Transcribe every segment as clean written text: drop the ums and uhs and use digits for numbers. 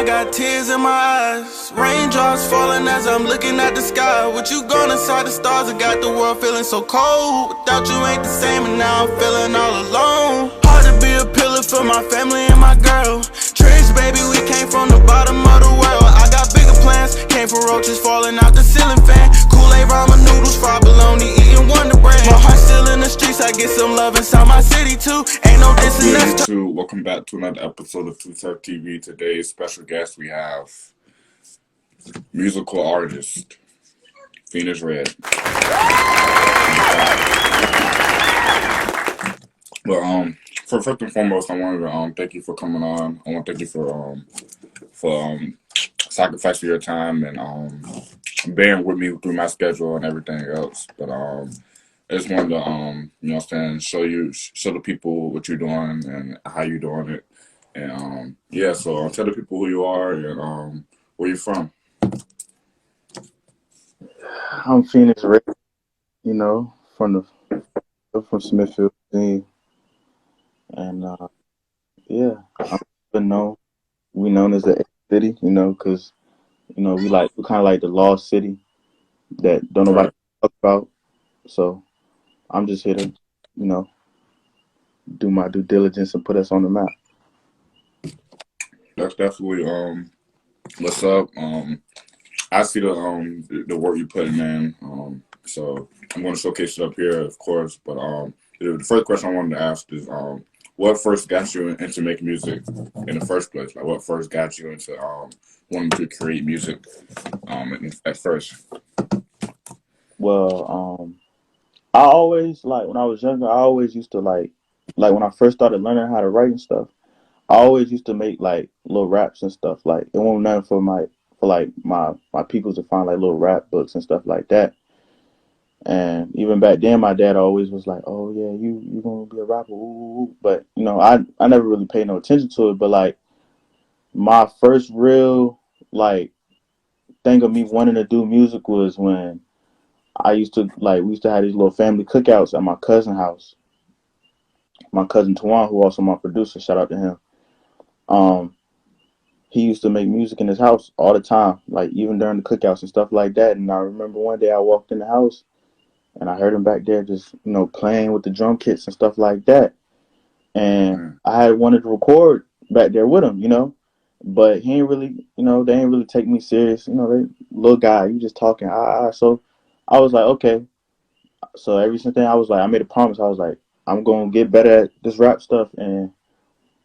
I got tears in my eyes. Raindrops falling as I'm looking at the sky. With you gone inside the stars, I got the world feeling so cold. Without you ain't the same, and now I'm feeling all alone. Hard to be a pillar for my family and my girl. Tricks, baby, we came from the bottom of the world. I got bigger plans, came from roaches falling out the ceiling fan. Kool-Aid, ramen noodles, fried bologna, eating Wonder Bread. My heart's still in the streets, I get some love inside my city too. Ain't no dissing, that's Welcome back to another episode of Two Tech TV. Today's special guest we have musical artist Phoenix Red. But first and foremost, I wanted to thank you for coming on. I want to thank you for sacrificing your time and bearing with me through my schedule and everything else. But I just wanted to you know what I'm saying, show the people what you're doing and how you're doing it. And yeah, so tell the people who you are and where you're from. I'm Phoenix Ray, from Smithfield, Virginia. And yeah, I'm been known. We known as the A City, because we kind of like the lost city that don't nobody talk about. So I'm just here to, do my due diligence and put us on the map. That's definitely what's up. I see the work you put in. So I'm going to showcase it up here, of course. But the first question I wanted to ask is what first got you into making music in the first place? Like, what first got you into wanting to create music at first? Well, I always when I was younger, I always used to like when I first started learning how to write and stuff. I always used to make like little raps and stuff. Like it wasn't nothing for my peoples to find like little rap books and stuff like that. And even back then, my dad always was like, "Oh yeah, you gonna be a rapper?" Ooh. But I never really paid no attention to it. But like my first real like thing of me wanting to do music was when we used to have these little family cookouts at my cousin's house. My cousin Tawan, who also my producer, shout out to him. Um, he used to make music in his house all the time, like even during the cookouts and stuff like that. And I remember one day I walked in the house and I heard him back there just, playing with the drum kits and stuff like that. And I had wanted to record back there with him, but he ain't really, they ain't really take me serious. They little guy, you just talking. So I was like, okay. So every since then, I made a promise. I was like, I'm going to get better at this rap stuff. And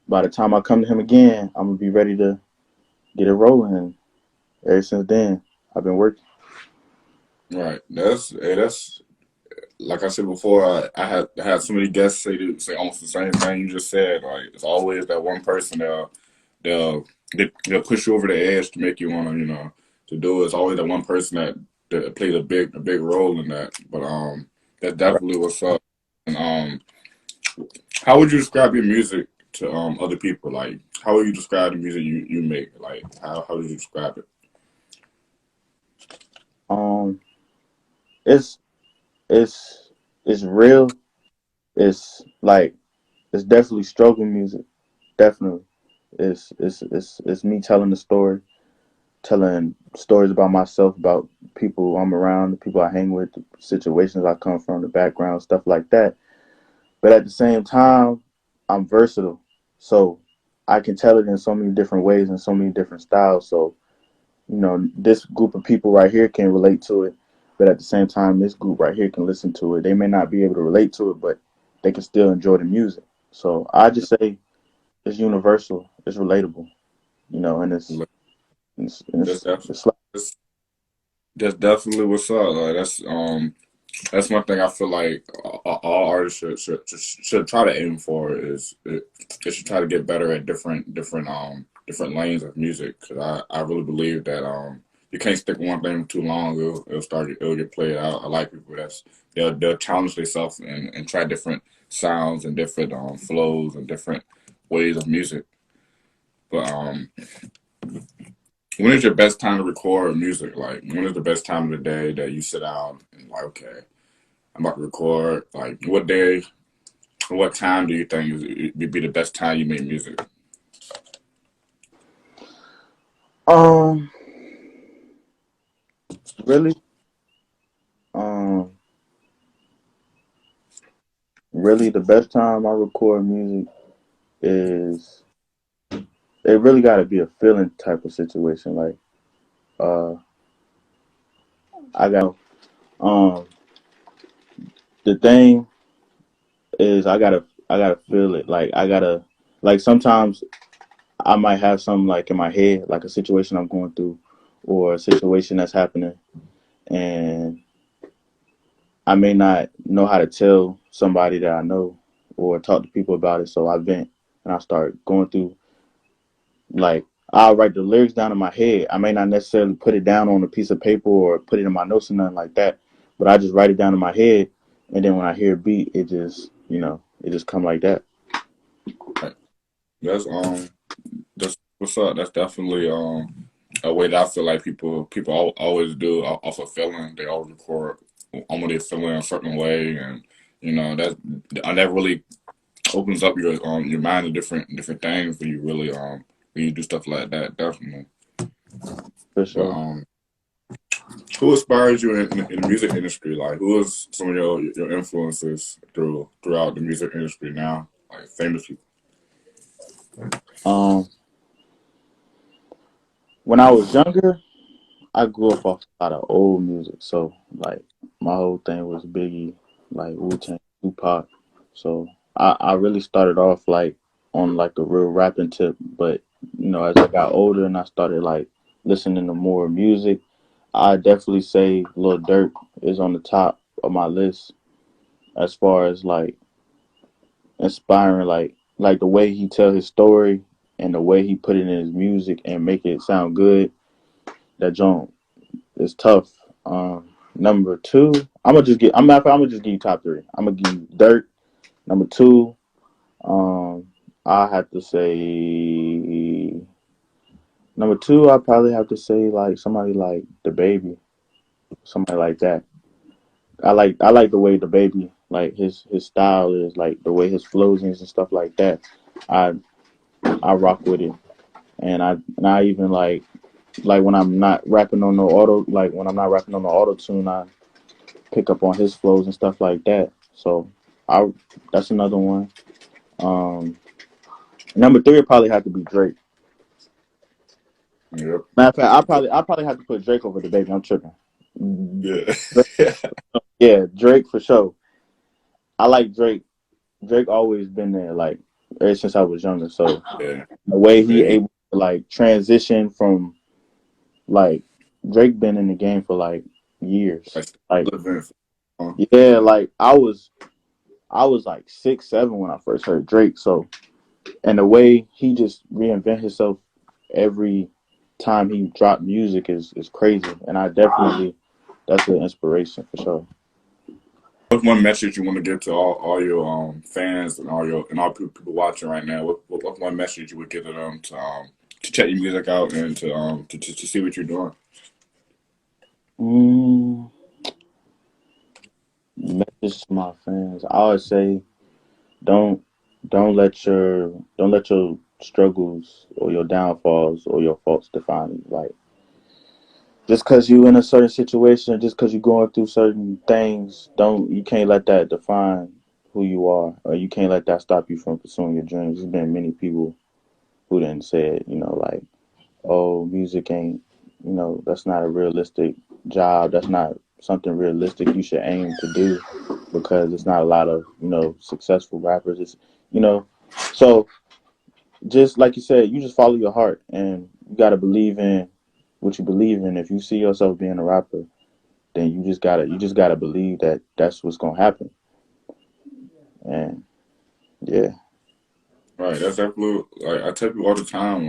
by the time I come to him again, I'm going to be ready to get it rolling. And ever since then, I've been working. Right. That's like I said before. I had so many guests say almost the same thing you just said. Like it's always that one person they'll push you over the edge to make you want to do it. It's always that one person that plays a big role in that. But that's definitely what's up. And how would you describe your music to other people? Like how would you describe the music you make? Like how would you describe it? Um, it's it's real. It's definitely struggle music. Definitely, it's me telling the story, telling stories about myself, about people I'm around, the people I hang with, the situations I come from, the background, stuff like that. But at the same time, I'm versatile, so I can tell it in so many different ways and so many different styles. So this group of people right here can relate to it, but at the same time, this group right here can listen to it. They may not be able to relate to it, but they can still enjoy the music. So I just say it's universal, it's relatable, and That's it's like, that's, that's definitely what's up. Like that's one thing I feel like all artists should try to aim for is they should try to get better at different lanes of music. Cause I really believe that you can't stick with one thing too long. It'll get played out. I like people they'll challenge themselves and try different sounds and different flows and different ways of music. But when is your best time to record music? Like when is the best time of the day that you sit down and like okay, I'm about to record. Like, what day, what time do you think would be the best time you make music? Um, really, um, really, the best time I record music is it really got to be a feeling type of situation. Like, uh, I got the thing is I gotta feel it. Like I gotta like sometimes I might have something like in my head, like a situation I'm going through, or a situation that's happening, and I may not know how to tell somebody that I know or talk to people about it. So I vent and I start going through like I'll write the lyrics down in my head. I may not necessarily put it down on a piece of paper or put it in my notes or nothing like that, but I just write it down in my head, and then when I hear a beat, it just it just come like that. Right. That's what's up. That's definitely a way that I feel like people always do off of feeling. They always record on what they feeling a certain way, and that really opens up your mind to different things when you do stuff like that. Definitely. For But sure. who inspires you in the music industry? Like, who is some of your influences throughout the music industry now? Like famous people. Um, when I was younger, I grew up off a lot of old music, so like my whole thing was Biggie, like Wu Tang, Tupac. So I really started off like on like a real rapping tip, but as I got older and I started like listening to more music, I definitely say Lil Durk is on the top of my list as far as like inspiring, like the way he tell his story and the way he put it in his music and make it sound good. That joint is tough. Number two, I'm gonna just give you top three. I'm gonna give you Dirt. Number two, I have to say number two. I probably have to say like somebody like the baby, somebody like that. I like the way the baby like his style is like the way his flows is and stuff like that. I I rock with it, and I even like when I'm not rapping on no auto like when I'm not rapping on the auto tune. I pick up on his flows and stuff like that. So I that's another one. Um, Number three would probably have to be Drake. Yep. Matter of fact, I probably have to put Drake over the baby. I'm tripping. Yeah. Yeah, Drake for sure. I like Drake. Drake always been there, like ever since I was younger. So Yeah. the way he Yeah. able to like transition from like Drake been in the game for like years. Like Like living. yeah, like I was like 6, 7 when I first heard Drake. So and the way he just reinvent himself every time he dropped music is crazy, and I definitely that's an inspiration for sure. What's one message you want to give to all your fans and all people watching right now? What's one message you would give to them to check your music out and to see what you're doing? Mm, Message to my fans. I always say don't don't let your struggles or your downfalls or your faults define you. Like just because you in a certain situation, just because you're going through certain things, don't you can't let that define who you are, or you can't let that stop you from pursuing your dreams. There's been many people who didn't say it, like, oh, music ain't, that's not a realistic job. That's not something realistic you should aim to do because it's not a lot of, successful rappers. It's, you know, so just like you said, you just follow your heart and you got to believe in what you believe in. If you see yourself being a rapper, then you just gotta believe that that's what's gonna happen. And yeah, Right. That's absolute. Like I tell people all the time,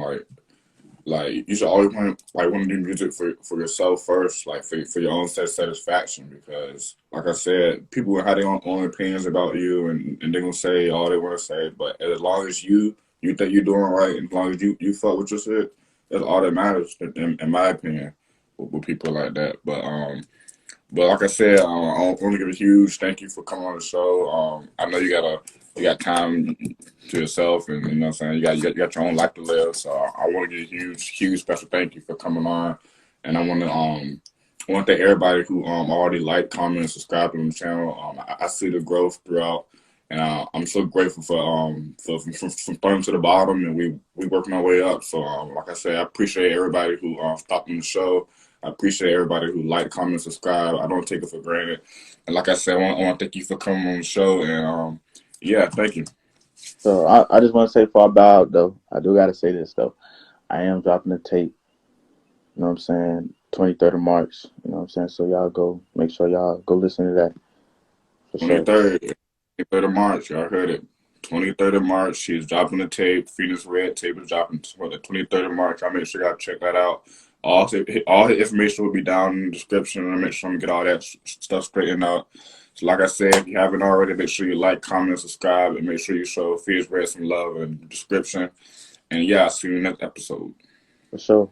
like you should always want to do music for yourself first, like for your own satisfaction. Because like I said, people will have their own opinions about you, and they're gonna say all they want to say. But as long as you think you're doing right, and as long as you fuck with your shit, that's all that matters, in my opinion, with people like that. But like I said, I want to give a huge thank you for coming on the show. I know you got time to yourself, and you know what I'm saying, you got your own life to live. So I want to give a huge special thank you for coming on, and I want to thank everybody who already liked, comment, and subscribed on the channel. I see the growth throughout, and I'm so grateful for from starting to the bottom, and we working our way up. So like I said, I appreciate everybody who stopped on the show. I appreciate everybody who liked, comment, subscribe. I don't take it for granted. And like I said, I want to thank you for coming on the show, and yeah, thank you. So I just want to say before I bow out though, I do gotta say this though. I am dropping the tape. You know what I'm saying? 23rd of March. You know what I'm saying? So y'all go make sure y'all go listen to that for sure. 23rd, 23rd of March. Y'all heard it. 23rd of March. She's dropping the tape. Phoenix Red tape is dropping for the 23rd of March. I'll make sure y'all check that out. All the information will be down in the description. I'll make sure I'm get all that stuff straightened out. So like I said, if you haven't already, make sure you like, comment, subscribe, and make sure you show Phoenix Red some love in the description. And yeah, I'll see you in the next episode. For sure.